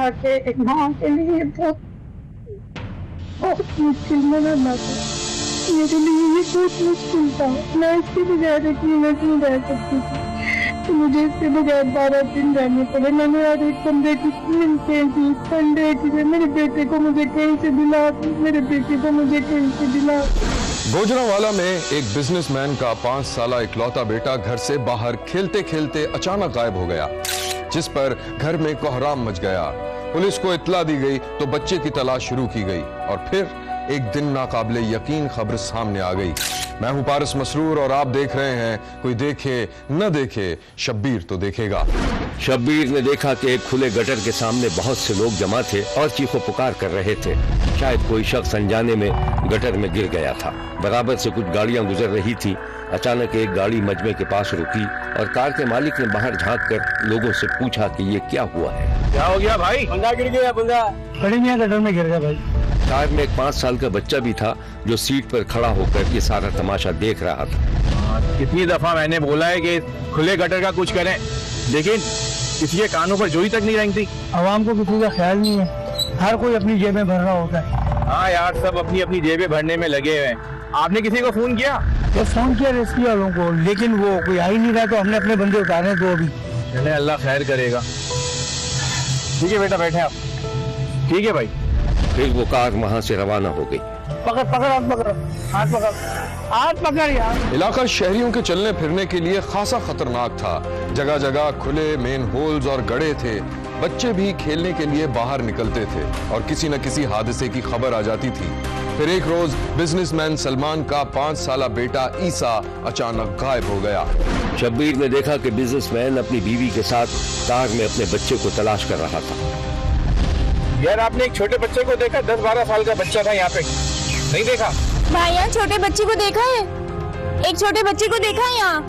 था कि एक माँ के लिए बहुत मुश्किल मनाना था। मेरे लिए ये बहुत मुश्किल था। मैं इसके बजाय नहीं रह सकती थी, तो मुझे इसके बजाय 12 दिन रहने पड़े। मैंने हर एक बंदे की मिलते थी, संडे की मेरे बेटे को मुझे कहीं से दिला, मेरे बेटे को मुझे कहीं से दिला। गोजरावाला में एक बिजनेसमैन का 5 साला इकलौता बेटा घर से बाहर खेलते खेलते अचानक गायब हो गया, जिस पर घर में कोहराम मच गया। पुलिस को इत्तला दी गई तो बच्चे की तलाश शुरू की गई और फिर एक दिन नाकाबिले यकीन खबर सामने आ गई। मैं हूं पारस मसरूर और आप देख रहे हैं कोई देखे न देखे, शब्बीर तो देखेगा। शब्बीर ने देखा कि एक खुले गटर के सामने बहुत से लोग जमा थे और चीखो पुकार कर रहे थे। शायद कोई शख्स अनजाने में गटर में गिर गया था। बराबर से कुछ गाड़ियां गुजर रही थी। अचानक एक गाड़ी मजमे के पास रुकी और कार के मालिक ने बाहर झांक कर लोगों से पूछा कि ये क्या हुआ है। क्या हो गया भाई? बंदा गिर गया, बंदा बड़ी मियां गटर में गिर गया भाई। कार में एक 5 साल का बच्चा भी था जो सीट पर खड़ा होकर ये सारा तमाशा देख रहा था। कितनी दफा मैंने बोला है कि खुले गटर का कुछ करें, लेकिन किसी के कानों पर जोई तक नहीं रेंगती। आवाम को किसी का ख्याल नहीं है, हर कोई अपनी जेबें भर रहा होता है। हाँ यार, सब अपनी अपनी जेबें भरने में लगे हुए हैं। आपने किसी को फोन किया? तो फोन किया रेस्क्यू वालों को, लेकिन वो कोई आ ही नहीं रहा, तो हमने अपने बंदे उतारे दो अभी। चले, अल्लाह खैर करेगा। ठीक है बेटा, बैठे आप। ठीक है भाई। फिर वो कार वहाँ से रवाना हो गई। पकड़ पकड़ हाथ पकड़, हाथ पकड़, हाथ पकड़ यार। इलाका शहरियों के चलने फिरने के लिए खासा खतरनाक था। जगह जगह खुले मेन होल्स और गड्ढे थे। बच्चे भी खेलने के लिए बाहर निकलते थे और किसी न किसी हादसे की खबर आ जाती थी। फिर एक रोज बिजनेसमैन सलमान का 5 साला बेटा ईसा अचानक गायब हो गया। शब्बीर ने देखा कि बिजनेसमैन अपनी बीवी के साथ कार में अपने बच्चे को तलाश कर रहा था। यार, आपने एक छोटे बच्चे को देखा? 10-12 साल का बच्चा था यहाँ पे, नहीं देखा? भाई यार, छोटे बच्चे को देखा है? एक छोटे बच्चे को देखा है यहाँ?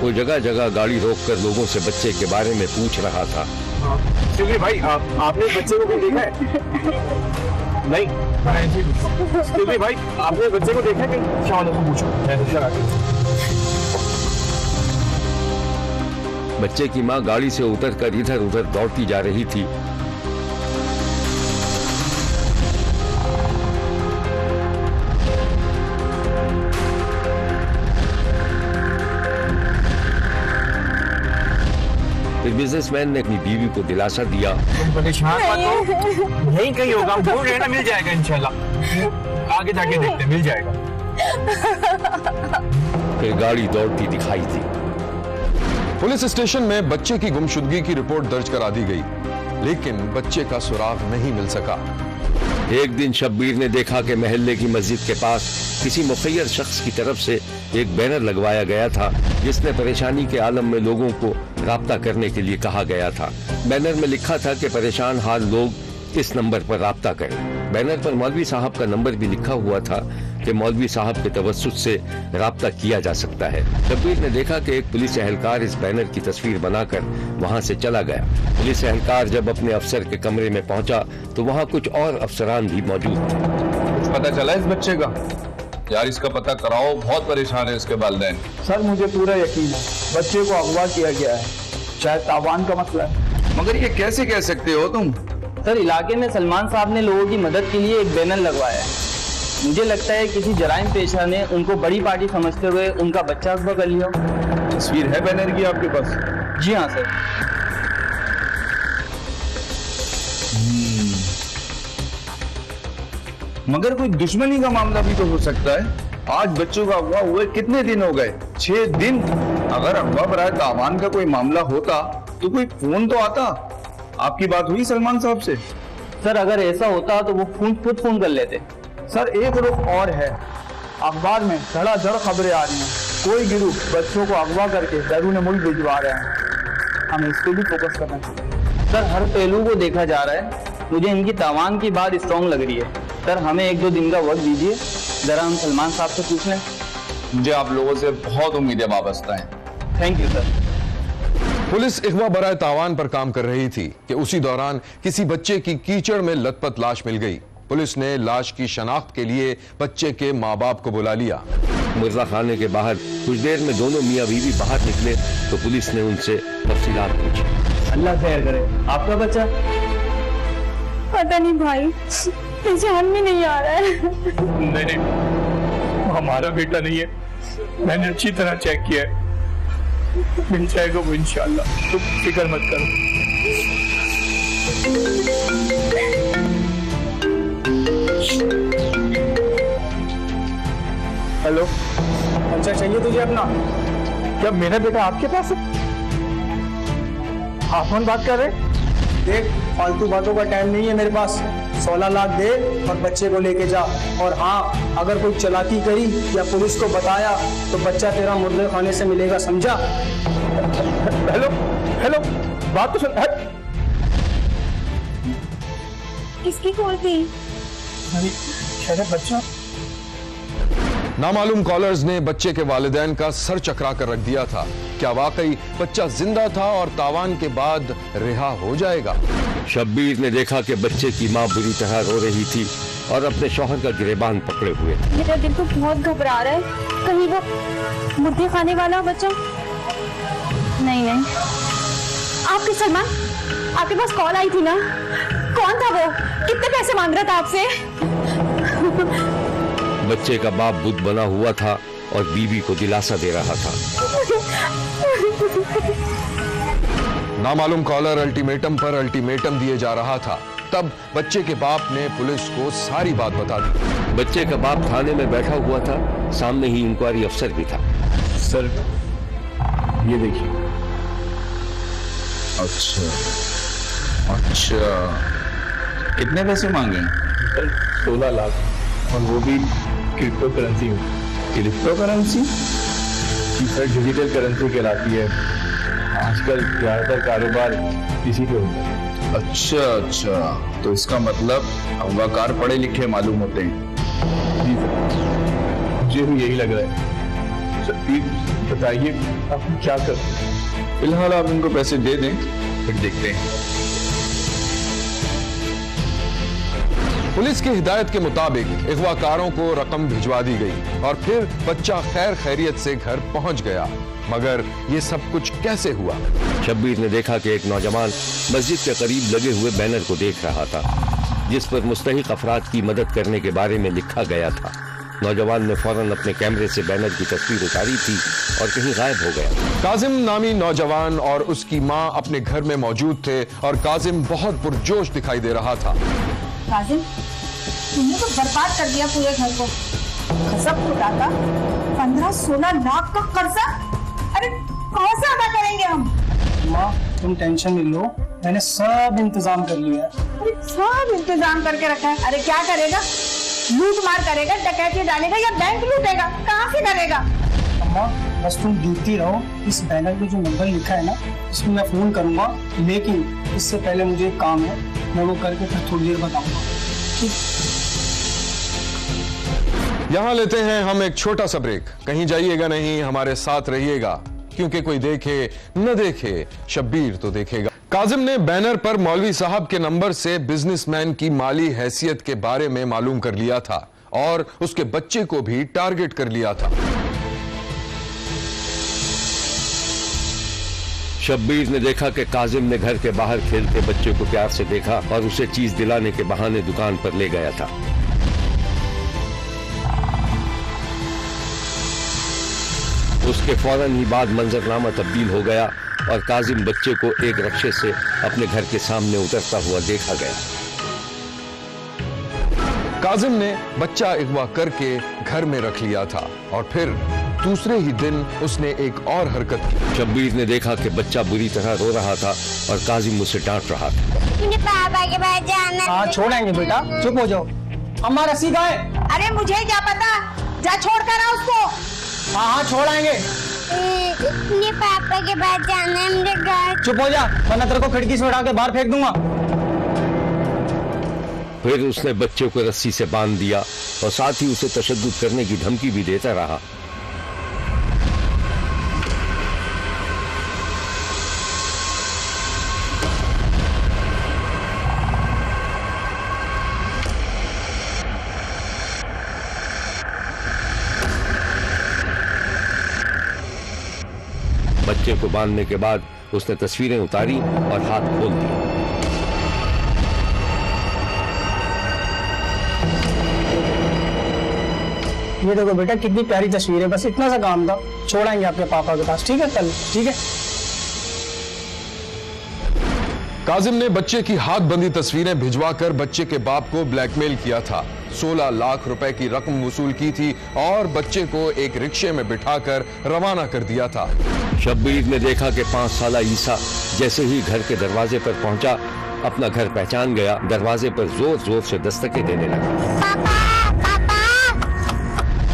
वो जगह जगह गाड़ी रोककर लोगों से बच्चे के बारे में पूछ रहा था। क्योंकि भाई आपने बच्चे को देखा है? नहीं। क्योंकि भाई आपने बच्चे को देखा कि पूछो। बच्चे की माँ गाड़ी से उतरकर इधर उधर दौड़ती जा रही थी। फिर बिजनेसमैन ने अपनी बीवी को दिलासा दिया। परेशान मत हो, यहीं कहीं होगा, हम ढूंढ रहे हैं ना, मिल जाएगा इंशाल्लाह। आगे जाके देखते हैं, मिल जाएगा। फिर गाड़ी दौड़ती दिखाई दी। पुलिस स्टेशन में बच्चे की गुमशुदगी की रिपोर्ट दर्ज करा दी गई, लेकिन बच्चे का सुराग नहीं मिल सका। एक दिन शब्बीर ने देखा कि महल्ले की मस्जिद के पास किसी मुखय्यर शख्स की तरफ से एक बैनर लगवाया गया था, जिसने परेशानी के आलम में लोगों को राब्ता करने के लिए कहा गया था। बैनर में लिखा था कि परेशान हाल लोग इस नंबर पर राब्ता करें। बैनर पर मौलवी साहब का नंबर भी लिखा हुआ था कि मौलवी साहब के तवस्सुत से राब्ता किया जा सकता है। शब्बीर ने देखा कि एक पुलिस एहलकार इस बैनर की तस्वीर बनाकर वहां से चला गया। पुलिस एहलकार जब अपने अफसर के कमरे में पहुंचा तो वहां कुछ और अफसरान भी मौजूद थे। कुछ पता चला इस बच्चे का? यार, इसका पता कराओ, बहुत परेशान है इसके वालिदैन। सर, मुझे पूरा यकीन है बच्चे को अगवा किया गया है, शायद तावान का मसला है। मगर ये कैसे कह सकते हो तुम? सर, इलाके में सलमान साहब ने लोगों की मदद के लिए एक बैनर लगवाया है। मुझे लगता है किसी जराइम पेशा ने उनको बड़ी पार्टी समझते हुए उनका बच्चा अगवा कर लिया। तस्वीर है बैनर की आपके पास? जी हाँ सर। मगर कोई दुश्मनी का मामला भी तो हो सकता है। आज बच्चों का अगवा हुए कितने दिन हो गए? 6 दिन। अगर अगवा बराए तावान का कोई मामला होता तो कोई फोन तो आता। आपकी बात हुई सलमान साहब से? सर, अगर ऐसा होता तो वो खुद फोन कर लेते। सर, एक रुख और है, अखबार में धड़ाधड़ खबरें आ रही हैं, कोई गिरोह बच्चों को अगवा करके बैरून मुल्क भिजवा रहे हैं। हमें इस पर भी फोकस करना चाहिए। सर, हर पहलू को देखा जा रहा है। मुझे इनकी तावान की बात स्ट्रॉन्ग लग रही है। सर, हमें 1-2 दिन का वक्त दीजिए, जरा हम सलमान साहब से पूछ लें। मुझे आप लोगों से बहुत उम्मीदें वाबस्ता हैं। Thank you sir. पुलिस इगवा बराए तावान पर काम कर रही थी कि उसी दौरान किसी बच्चे की कीचड़ में लथपथ लाश मिल गई। पुलिस ने लाश की शनाख्त के लिए बच्चे के माँ बाप को बुला लिया। मिर्जा खाने के बाहर कुछ देर में दोनों मियाँ बीवी बाहर निकले तो पुलिस ने उनसे तफसीलात पूछी। अल्लाह खैर करे। आपका बच्चा? पता नहीं भाई, पहचान में नहीं आ रहा है। नहीं, वो हमारा बेटा नहीं है, मैंने अच्छी तरह चेक किया है, मिल जाएगा वो इंशाल्लाह, तुम फिक्र मत करो। हेलो, बच्चा चाहिए तुझे अपना? क्या मेरा बेटा आपके पास है? आप कौन बात कर रहे? देख, फालतू बातों का टाइम नहीं है मेरे पास। 16 लाख दे और बच्चे को लेके जा। और हाँ, अगर कोई चालाकी करी या पुलिस को बताया तो बच्चा तेरा मुर्दे खाने से मिलेगा, समझा? हेलो हेलो, बात तो सुन। किसकी कॉल थी? अरे बच्चा, नामालूम कॉलर्स ने बच्चे के वालिदैन का सर चकरा कर रख दिया था। क्या वाकई बच्चा जिंदा था और तावान के बाद रिहा हो जाएगा? शब्बीर ने देखा कि बच्चे की मां बुरी तरह रो रही थी और अपने शौहर का गिरेबान पकड़े हुए। मेरा दिल तो बहुत घबरा रहा है, कहीं वो मुर्दे खाने वाला बच्चा। नहीं नहीं, आपके सलमान, आपके पास कॉल आई थी ना? कौन था वो? कितने पैसे मांग रहा था आपसे? बच्चे का बाप बुद्ध बना हुआ था और बीवी को दिलासा दे रहा था। नामालूम कॉलर अल्टीमेटम पर अल्टीमेटम दिए जा रहा था। तब बच्चे के बाप ने पुलिस को सारी बात बता दी। बच्चे का बाप थाने में बैठा हुआ था, सामने ही इंक्वायरी अफसर भी था। सर, ये देखिए। अच्छा, कितने पैसे मांगे? सर, 16 लाख, और वो भी क्रिप्टो करेंसी में। Crypto currency? जी सर, डिजिटल करेंसी कहलाती है। आजकल ज्यादातर कारोबार इसी पे होता है। अच्छा, तो इसका मतलब अगवाकार पढ़े लिखे मालूम होते हैं। जी सर, मुझे भी यही लग रहा है। सर प्लीज बताइए, आप क्या करते हैं? फिलहाल आप इनको पैसे दे दें, फिर देखते हैं। पुलिस की हिदायत के मुताबिक अगवाकारों को रकम भिजवा दी गई और फिर बच्चा खैर खैरियत से घर पहुंच गया। मगर ये सब कुछ कैसे हुआ? शब्बीर ने देखा कि एक नौजवान मस्जिद के करीब लगे हुए बैनर को देख रहा था, जिस पर मुस्तहिक अफराद की मदद करने के बारे में लिखा गया था। नौजवान ने फौरन अपने कैमरे से बैनर की तस्वीर उतारी थी और कहीं गायब हो गया। काजिम नामी नौजवान और उसकी मां अपने घर में मौजूद थे और काजिम बहुत पुरजोश दिखाई दे रहा था। काजिम, तुमने तो बर्बाद कर दिया पूरे घर को। गजब खुदा का, 15-16 लाख का कर्जा। अरे कहाँ से अदा करेंगे हम? माँ तुम टेंशन नहीं लो, मैंने सब इंतजाम कर लिया है। अरे सब इंतजाम करके रखा है। अरे क्या करेगा? लूट मार करेगा, डकैती डालेगा या बैंक लूटेगा? कहाँ से करेगा? अम्मा बस तुम देखती रहो, इस बैनर पे जो नंबर लिखा है ना, इसमें मैं फोन करूंगा। लेकिन इससे पहले मुझे एक काम है, मैं वो करके फिर थोड़ी देर बताऊंगा। यहां लेते हैं हम एक छोटा सा ब्रेक। कहीं जाइएगा नहीं, हमारे साथ रहिएगा, क्योंकि कोई देखे न देखे, शब्बीर तो देखेगा। काजिम ने बैनर पर मौलवी साहब के नंबर से बिजनेसमैन की माली हैसियत के बारे में मालूम कर लिया था और उसके बच्चे को भी टारगेट कर लिया था। शब्बीर ने देखा कि काजिम ने घर के बाहर खेलते बच्चे को प्यार से देखा और उसे चीज दिलाने के बहाने दुकान पर ले गया था। उसके फौरन ही बाद मंजरनामा तब्दील हो गया और काजिम बच्चे को एक रक्शे से अपने घर के सामने उतरता हुआ देखा गया। काजिम ने बच्चा अगवा करके घर में रख लिया था और फिर दूसरे ही दिन उसने एक और हरकत की। शब्बीर ने देखा कि बच्चा बुरी तरह रो रहा था और काजिम उसे डांट रहा था। मुझे पापा के पास जाना। हाँ छोड़ेंगे बेटा, चुप हो जाओ। अम्मा रस्सी कहाँ है? अरे मुझे क्या पता, जा छोड़ कर आ उसको। हाँ छोड़ाएंगे। मुझे पापा के पास जाना है, मुझे घर। चुप हो जा, वरना तेरे को खिड़की से उड़ा के बाहर फेंक दूंगा। फिर उसने बच्चे को रस्सी से बांध दिया और साथ ही उसे तशद्दुद करने की धमकी भी देता रहा। बच्चे को बांधने के बाद उसने तस्वीरें उतारी और हाथ खोल दिए। ये देखो बेटा कितनी प्यारी तस्वीर है, बस इतना सा काम था, छोड़ाएंगे आपके पापा के पास, ठीक है कल, ठीक है। काजिम ने बच्चे की हाथ बंदी तस्वीरें भिजवाकर बच्चे के बाप को ब्लैकमेल किया था। 16 लाख रुपए की रकम वसूल की थी और बच्चे को एक रिक्शे में बिठाकर रवाना कर दिया था। शब्बीर ने देखा कि 5 साला ईसा जैसे ही घर के दरवाजे पर पहुंचा, अपना घर पहचान गया, दरवाजे पर जोर जोर से दस्तकें देने लगा।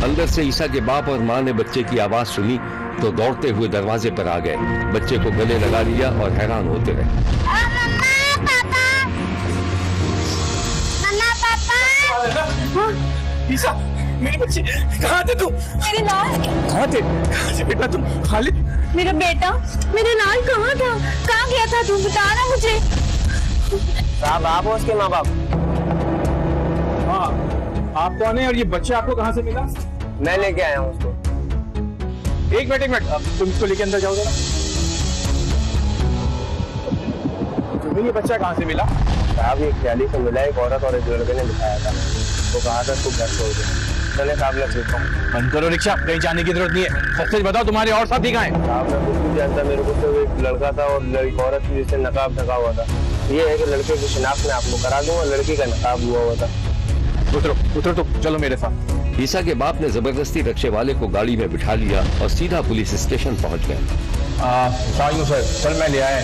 अंदर से ईसा के बाप और मां ने बच्चे की आवाज सुनी तो दौड़ते हुए दरवाजे पर आ गए, बच्चे को गले लगा लिया और हैरान होते रहे। ईसा, मेरी बच्ची, कहाँ थे तुम? मेरे लाल, कहाँ थे बेटा तुम? खालिद, मेरा बेटा, मेरे लाल कहाँ था? कहाँ गया था तू? बता ना मुझे। साहब आप हो उसके माँ बाप? हाँ, आप कौन है और ये बच्चा आपको कहाँ से मिला? मैं लेके आया हूँ उसको। एक मिनट, तुम इसको लेके अंदर जाओ जरा। तुम्हें ये बच्चा कहाँ से मिला? साहब ये ख्याली से मिला, एक औरत और एक लड़के ने दिखाया था, तो कहा था तू घर छोड़ दे। चले साहब मैं चलता हूँ। बंद करो रिक्शा, कहीं जाने की जरूरत नहीं है। सच सच बताओ तुम्हारे और साथी कहाँ हैं? साहब मैं कुछ नहीं जानता, मेरे को तो एक लड़का था और एक औरत थी जिससे नकाब ढका हुआ था। ये है कि लड़के की शिनाख्त मैं आपको करा दूंगा, लड़की का नकाब हुआ हुआ था। उतरो तो चलो मेरे साथ। ईसा के बाप ने जबरदस्ती रिक्शे वाले को गाड़ी में बिठा लिया और सीधा पुलिस स्टेशन पहुंच गए। सर कल मैं ले आया।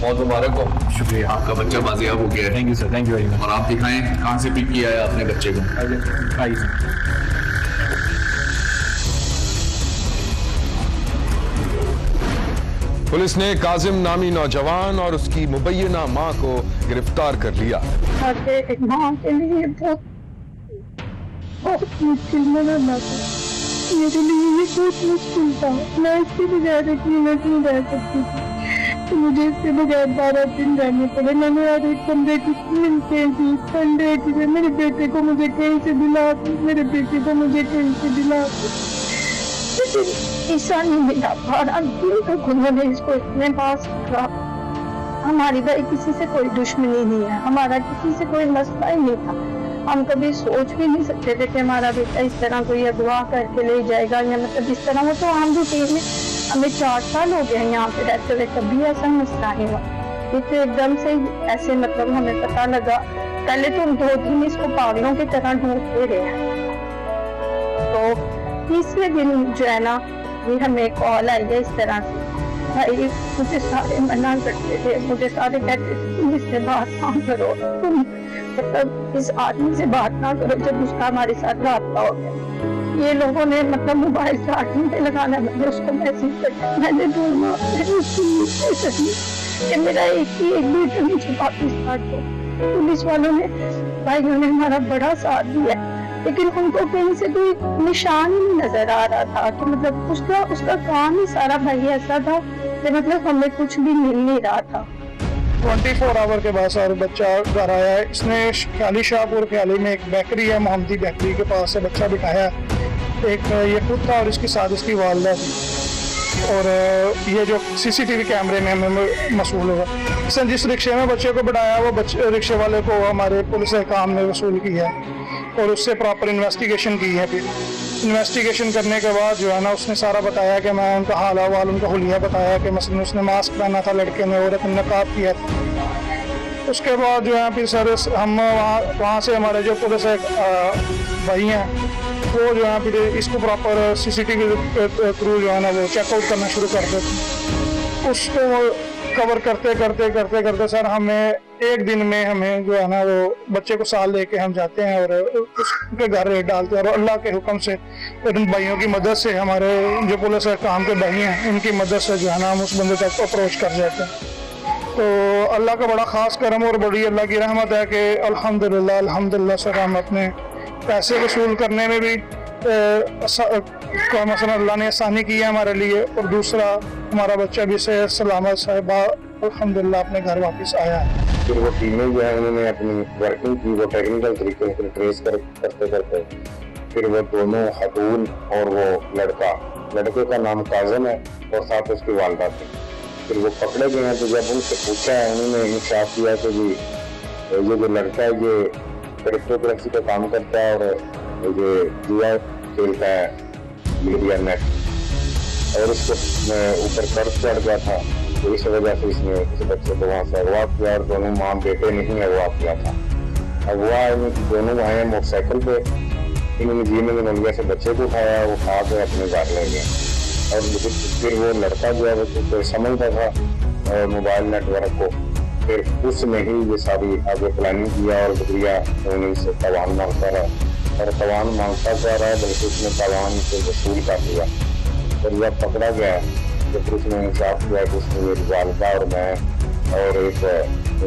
बहुत मुबारक हो। शुक्रिया, आपका बच्चा बाजियाब हो गया है। Thank you sir, thank you very much. और आप दिखाएं कहाँ से पिक किया है आपने बच्चे को? आइए। पुलिस ने काजिम नामी नौजवान और उसकी मुबैना मां को गिरफ्तार कर लिया। एक माँ के लिए बहुत मुश्किल मनाना था, मेरे लिए ये बहुत मुश्किल था। मैं इसके बगैर एक मिनट नहीं रह सकती थी, तो मुझे इसके बगैर 12 दिन रहने पड़े। मैंने आज एक कमरे की मिलते थी, संडे की, मेरे बेटे को मुझे कहीं से दिला, मेरे बेटे को मुझे कहीं से दिला, ईसा नहीं मिला। 12 दिन तक उन्होंने इसको इतने पास रखा। हमारी भाई किसी से कोई दुश्मनी नहीं है, हमारा किसी से कोई मसला ही नहीं था। हम कभी सोच भी नहीं सकते थे कि हमारा बेटा इस तरह कोई अगवा करके ले जाएगा, या मतलब इस तरह। वो तो आम रूटीन में, हमें 4 साल हो गए यहाँ पे रहते हुए, कभी ऐसा मसला नहीं हुआ। ये तो एकदम से ऐसे मतलब हमें पता लगा। पहले तो हम 2 दिन इसको पागलों की तरह ढूंढते रहे हैं, तो तीसरे दिन जो है ना, ये हमें कॉल आई है इस तरह से। भाई मुझे सारे मना करते थे, मुझे सारे कहते थे तुम इससे बात ना करो, तुम मतलब इस आदमी से बात ना करो जब उसका हमारे साथ रास्ता हो गया। ये लोगों ने मतलब मोबाइल से आदमी पे लगाना, मैंने उसको मैसेज कर, मैंने ढूंढा कि मेरा एक बेटा मुझे वापिस काट दो। पुलिस वालों ने, भाइयों ने हमारा बड़ा साथ दिया, लेकिन उनको कहीं से कोई निशान ही नहीं नजर आ रहा था कि मतलब उसका काम ही सारा भाई ऐसा था कि मतलब हमें कुछ भी मिल नहीं रहा था। 24 आवर के बाद सर बच्चा घर आया है। इसने ख्याली शाहपुर ख्याली में एक बेकरी है, मोहम्मदी बेकरी के पास से बच्चा बिठाया। एक ये खुद था और इसके साथ इसकी वालदा थी, और ये जो सीसीटीवी कैमरे में हमें मसूल हुआ। इसने जिस रिक्शे में बच्चे को बिठाया, वो रिक्शे वाले को हमारे पुलिस काम ने वसूल किया और उससे प्रॉपर इन्वेस्टिगेशन की है। फिर इन्वेस्टिगेशन करने के बाद जो है ना, उसने सारा बताया कि मैं उनका हाल अहवाल, उनका हुलिया बताया कि मसलन उसने मास्क पहना था लड़के ने, औरत ने नकाब किया था। उसके बाद जो है फिर सर हम वहाँ से हमारे जो पुलिस भाई हैं, वो जो है फिर इसको प्रॉपर सीसीटीवी थ्रू जो है ना वो चेकआउट करना शुरू कर देते। उसको कवर करते करते सर हमें एक दिन में हमें जो है ना वो बच्चे को साल लेके हम जाते हैं और उसके घर रेड डालते हैं। और अल्लाह के हुक्म से इन भाइयों की मदद से, हमारे जो पुलिस काम के भाई हैं, उनकी मदद से जो है ना हम उस बंदे तक अप्रोच कर जाते हैं। तो अल्लाह का बड़ा ख़ास करम और बड़ी अल्लाह की रहमत है कि अल्हम्दुलिल्लाह सर हम अपने पैसे वसूल करने में भी मसलन अल्लाह ने आसानी की है हमारे लिए, और दूसरा हमारा बच्चा भी से सलामत साहिबा अल्हम्दुलिल्लाह अपने घर वापस आया है। फिर वो टीमें जो है उन्होंने अपनी वर्किंग की, वो टेक्निकल तरीके से ट्रेस करते फिर वो दोनों खतून और वो लड़के का नाम काजिम है और साथ उसकी वालदा थी। फिर वो पकड़े गए हैं। तो जब उनसे पूछा है, उन्होंने इंसाफ किया कि जी ये जो लड़का है ये क्रिप्टो करेंसी का काम करता है और ये जुआ खेलता है मीडिया नेट, और इसको ऊपर कर्ज चढ़ गया था, तो इस वजह से इसने इस बच्चे को वहाँ से अगवा किया और दोनों माँ बेटे नहीं अगवा किया था। अगवा दोनों आए मोटरसाइकिल पे, इन्होंने जीने में नलिया से बच्चे को उठाया, वो खा के अपने घर ले गए। और फिर वो लड़का जो है वो समझता था और मोबाइल नेटवर्क को, फिर उसने ही ये सारी आगे प्लानिंग किया और बकरिया से तवान मांगता रहा और तवान मांगता जा रहा है, बल्कि उसने तवान से वसूल कर दिया। और जब पकड़ा गया तो फिर उसने इंसाफ किया कि उसमें मेरी वालदा और मैं और एक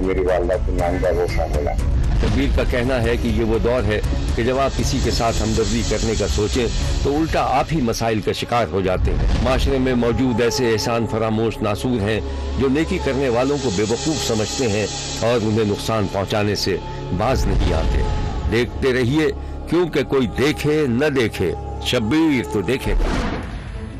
मेरी वालदा की नानदा वो शामिल है। शब्बीर का कहना है कि ये वो दौर है कि जब आप किसी के साथ हमदर्दी करने का सोचें तो उल्टा आप ही मसाइल का शिकार हो जाते हैं। माशरे में मौजूद ऐसे एहसान फरामोश नासूर हैं जो नेकी करने वालों को बेवकूफ़ समझते हैं और उन्हें नुकसान पहुंचाने से बाज नहीं आते। देखते रहिए, क्योंकि कोई देखे न देखे, शब्बीर तो देखेगा।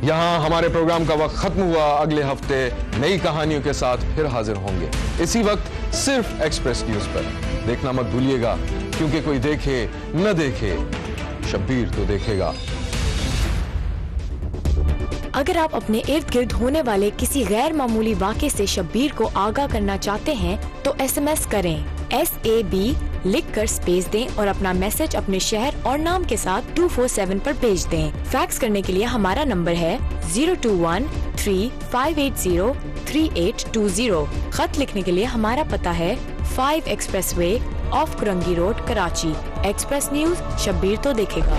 यहाँ हमारे प्रोग्राम का वक्त खत्म हुआ। अगले हफ्ते नई कहानियों के साथ फिर हाजिर होंगे, इसी वक्त सिर्फ एक्सप्रेस न्यूज पर। देखना मत भूलिएगा, क्योंकि कोई देखे न देखे, शब्बीर तो देखेगा। अगर आप अपने इर्द गिर्द होने वाले किसी गैर मामूली वाक़े से शब्बीर को आगाह करना चाहते हैं तो SMS करें SAB लिखकर स्पेस दें और अपना मैसेज अपने शहर और नाम के साथ 247 पर भेज दें। फैक्स करने के लिए हमारा नंबर है 021-3580-3820। खत लिखने के लिए हमारा पता है 5 express way of Korangi road, Karachi. Express news, Shabbir तो देखेगा।